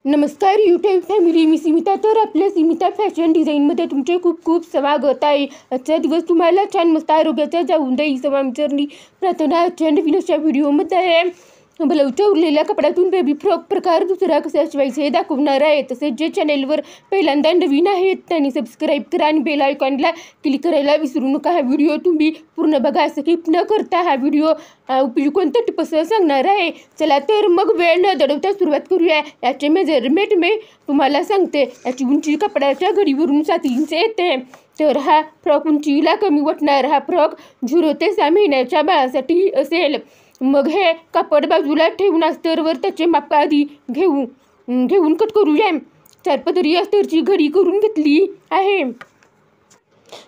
नमस्कार YouTube family, मी स्मिता. तर आपल्या स्मिता फॅशन डिझाईनमध्ये तुमचे खूप खूप स्वागत आहे. आजचा दिवस तुम्हाला छान मस्त आरोग्याचा जाऊन देईल समांचरणी प्रार्थना. आजच्या नवीन अशा व्हिडिओमध्ये ब्लाऊजच्या उरलेल्या कपड्यातून बेबी फ्रॉक प्रकार दुसरा कसा शिवायचा हे दाखवणार आहे. तसेच जे चॅनेलवर पहिल्यांदा नवीन आहेत त्यांनी सबस्क्राईब करा आणि बेल आयकॉनला क्लिक करायला विसरू नका. हा व्हिडिओ तुम्ही पूर्ण बघा, स्किप न करता. हा व्हिडिओ उपयुक्त टिप्स सांगणार आहे. चला तर मग वेळ न दडवता सुरुवात करूया. याचे मेजरमेंट मी तुम्हाला सांगते. याची उंची कपड्याच्या घडीवरून 7 इंच येते. तर हा फ्रॉक उंचीला कमी वाटणार. हा फ्रॉक 0 ते 6 महिन्याच्या बाळासाठी असेल. मग हे कापड बाजूला ठेवून अस्तरवर त्याचे माप आधी घेऊन कट करूया. 4 पदरी अस्तरची घडी करून घेतली आहे.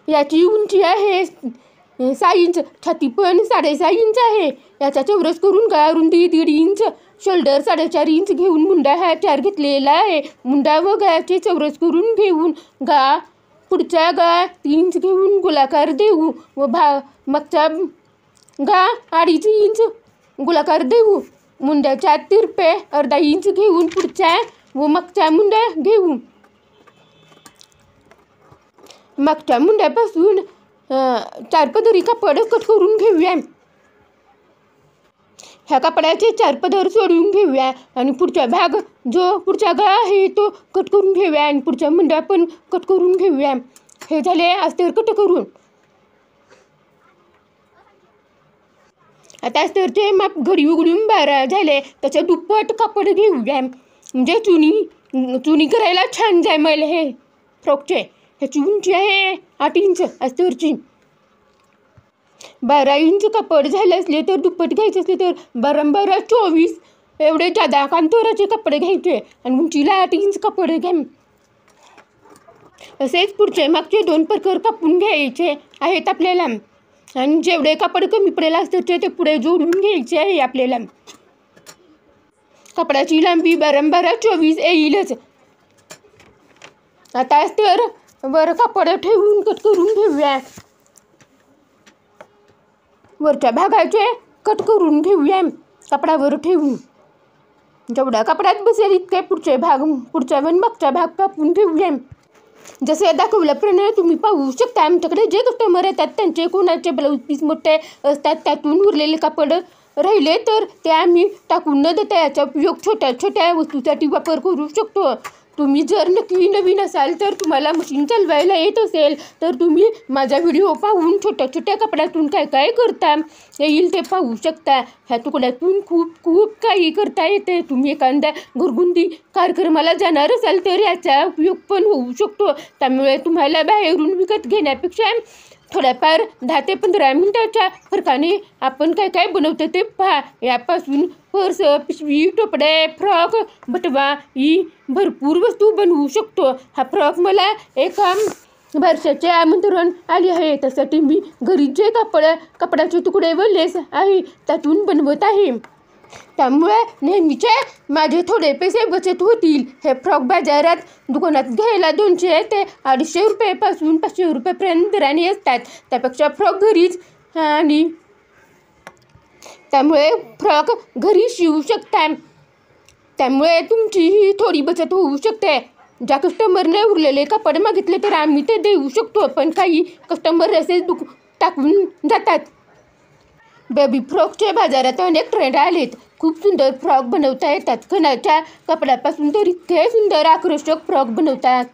याची उंची आहे 6 इंच. छाती पण 6.5 इंच आहे. याचा चौरस करून गळा रुंदी 1.5 इंच, शोल्डर 4.5 इंच घेऊन मुंडा हा 4 घेतलेला आहे. मुंडा व गळ्याचे चौरस करून घेऊन पुढचा गळा 3 इंच घेऊन गोलाकार देऊ व मागचा गळा 2.5 इंच गोलाकार देऊ. मुंड्याच्या तिरपे 1/2 इंच घेऊन पुढचा व मागचा मुंडा घेऊ. मागच्या मुंड्यापासून 4 पदरी कापड कट करून घेऊया. ह्या कपड्याचे 4 पदर सोडून घेऊया आणि पुढचा भाग जो पुढचा गळा आहे तो कट करून घेऊया आणि पुढचा मुंडा पण कट करून घेऊया. हे झाले अस्तर कट करून. आता अस्तरचे माप घडी उघडून 12 झाले. त्याच्या दुप्पट कापड घेऊया. म्हणजे चुनी करायला छान जमेल हे फ्रॉकचे. ह्याची उंची आहे 8 इंच अस्तरची. 12 इंच कापड झाले असले तर दुप्पट घ्यायचे असले तर 12 24 एवढे जादा कांतोराचे कपडे घ्यायचे आणि उंचीला 8 इंच कपडे घ्या. असेच पुढचे मागचे 2 प्रकार कापून घ्यायचे आहेत आपल्याला आणि जेवढे कापड कमी पडेल अस्तरचे ते पुढे जोडून घ्यायचे आहे आपल्याला. कपडाची लांबी 12 24 येईलच. आता अस्तर वर कापड ठेवून कट करून घेऊया. वरच्या भागाचे कट करून घेऊया कपडावर ठेवून. जेवढा कपड्यात बसेल इतके पुढचा व मागचा भाग कापून घेऊया. जसे दाखवल्याप्रमाणे तुम्ही पाहू शकता. आमच्याकडे जे कस्टमर येतात त्यांचे कोणाचे ब्लाऊज पीस मोठे असतात, त्यातून उरलेले कापड राहिले तर ते आम्ही टाकून न देता याचा उपयोग छोट्या छोट्या वस्तूसाठी वापर करू शकतो. तुम्ही जर नक्की नवीन असाल तर तुम्हाला मशीन चालवायला येत असेल तर तुम्ही माझा व्हिडिओ पाहून छोट्या छोट्या कपड्यातून काय काय करता येईल ते पाहू शकता. ह्या तुकड्यातून खूप खूप काही करता येते. तुम्ही एखाद्या घरगुती कार्यक्रमाला जाणार असाल तर याचा उपयोग पण होऊ शकतो. त्यामुळे तुम्हाला बाहेरून विकत घेण्यापेक्षा थोड्याफार 10 ते 15 मिनिटाच्या फरकाने आपण काय काय बनवतो ते पहा. यापासून पर्स, पिशवी, टोपडे, फ्रॉक, बटवा ही भरपूर वस्तू बनवू शकतो. हा फ्रॉक मला एका वर्षाचे आमंत्रण आले आहे. त्यासाठी मी घरी जे कपड्याचे तुकडे व लेस आहे त्यातून बनवत आहे. त्यामुळे नेहमीचे माझे थोडे पैसे बचत होतील. हे फ्रॉक बाजारात दुकानात घ्यायला 200 ते 250 रुपयेपासून 500 रुपयेपर्यंत दराने असतात. त्यापेक्षा फ्रॉक घरीच आणि त्यामुळे फ्रॉक घरी शिवू शकता. त्यामुळे तुमचीही थोडी बचत होऊ शकते. ज्या कस्टमरने उरलेले कापड मागितले तर आम्ही ते देऊ शकतो, पण काही कस्टमर असेच टाकून जातात. बेबी फ्रॉकचे बाजारात अनेक ट्रेंड आलेत. खूप सुंदर फ्रॉक बनवता येतात. खणाच्या कपड्यापासून तर इतके सुंदर आकर्षक फ्रॉक बनवतात.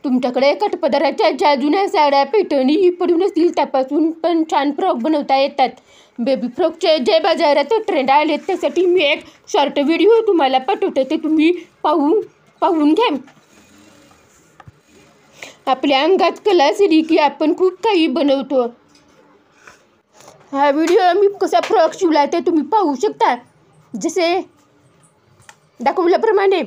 तुमच्याकडे काठपदराच्या ज्या जुन्या साड्या पैठणी पडून असतील त्यापासून पण छान फ्रॉक बनवता येतात. बेबी फ्रॉकचे जे बाजारात ट्रेंड आलेत त्यासाठी मी एक शॉर्ट व्हिडिओ तुम्हाला पाठवते, ते तुम्ही पाहून घ्या. आपल्या अंगात कला असली की आपण खूप काही बनवतो. हा व्हिडिओ मी कसा फ्रॉक शिवला ते तुम्ही पाहू शकता जसे दाखवल्याप्रमाणे.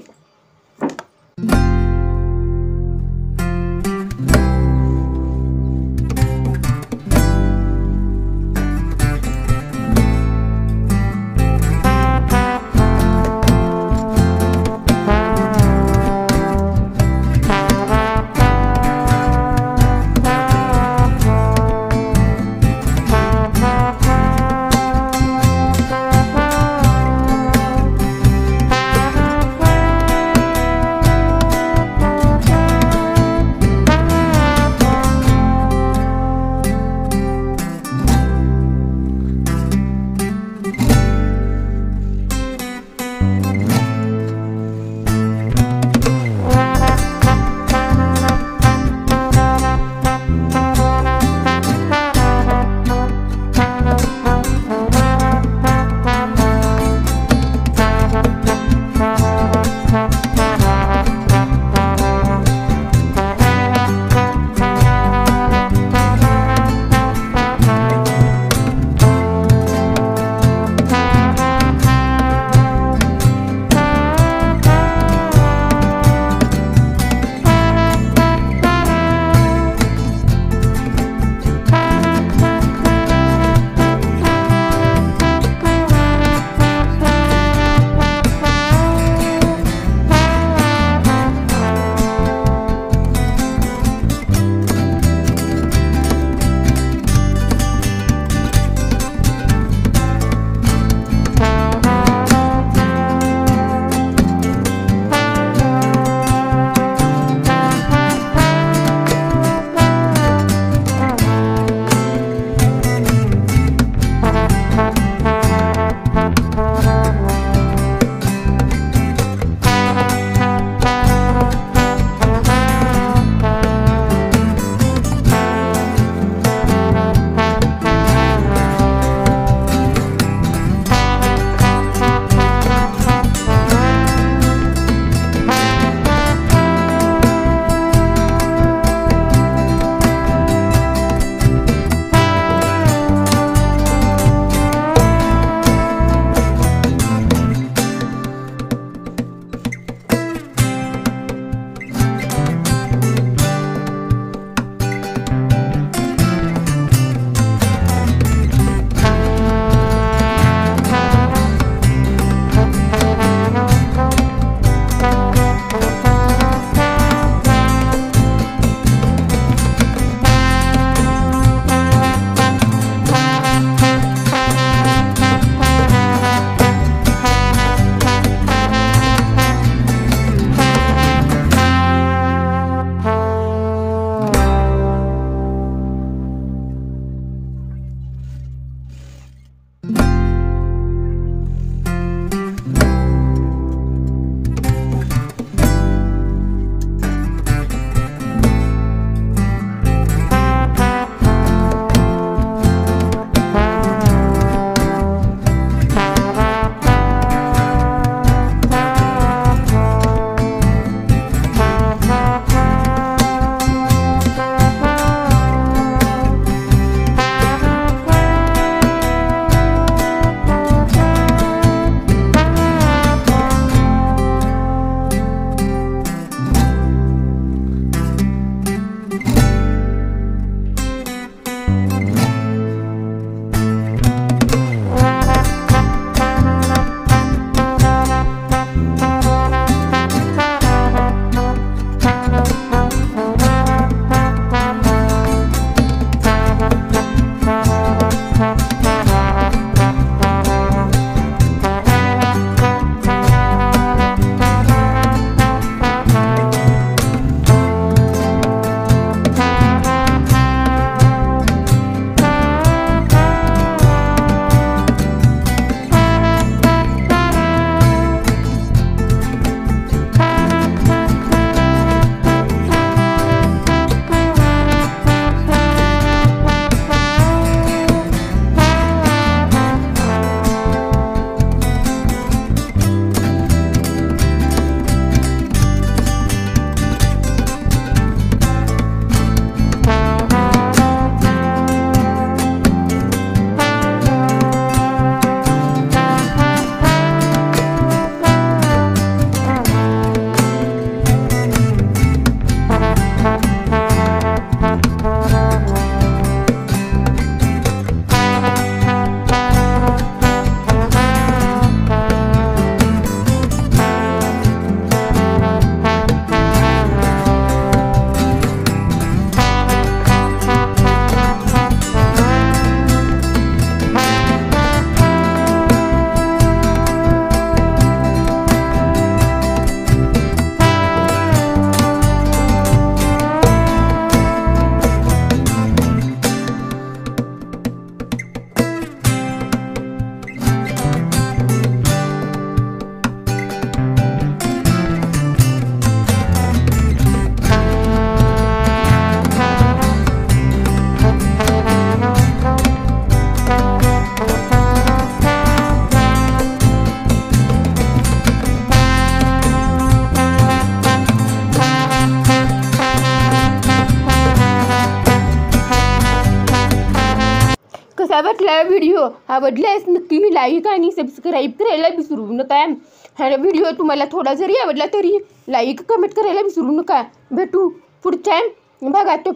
कसा वाटला व्हिडिओ? आवडल्यास नक्की लाईक आणि सबस्क्राईब करायला विसरू नका. हा व्हिडिओ तुम्हाला थोडा जरी आवडला तरी लाईक कमेंट करायला विसरू नका. भेटू पुढच्या भागात.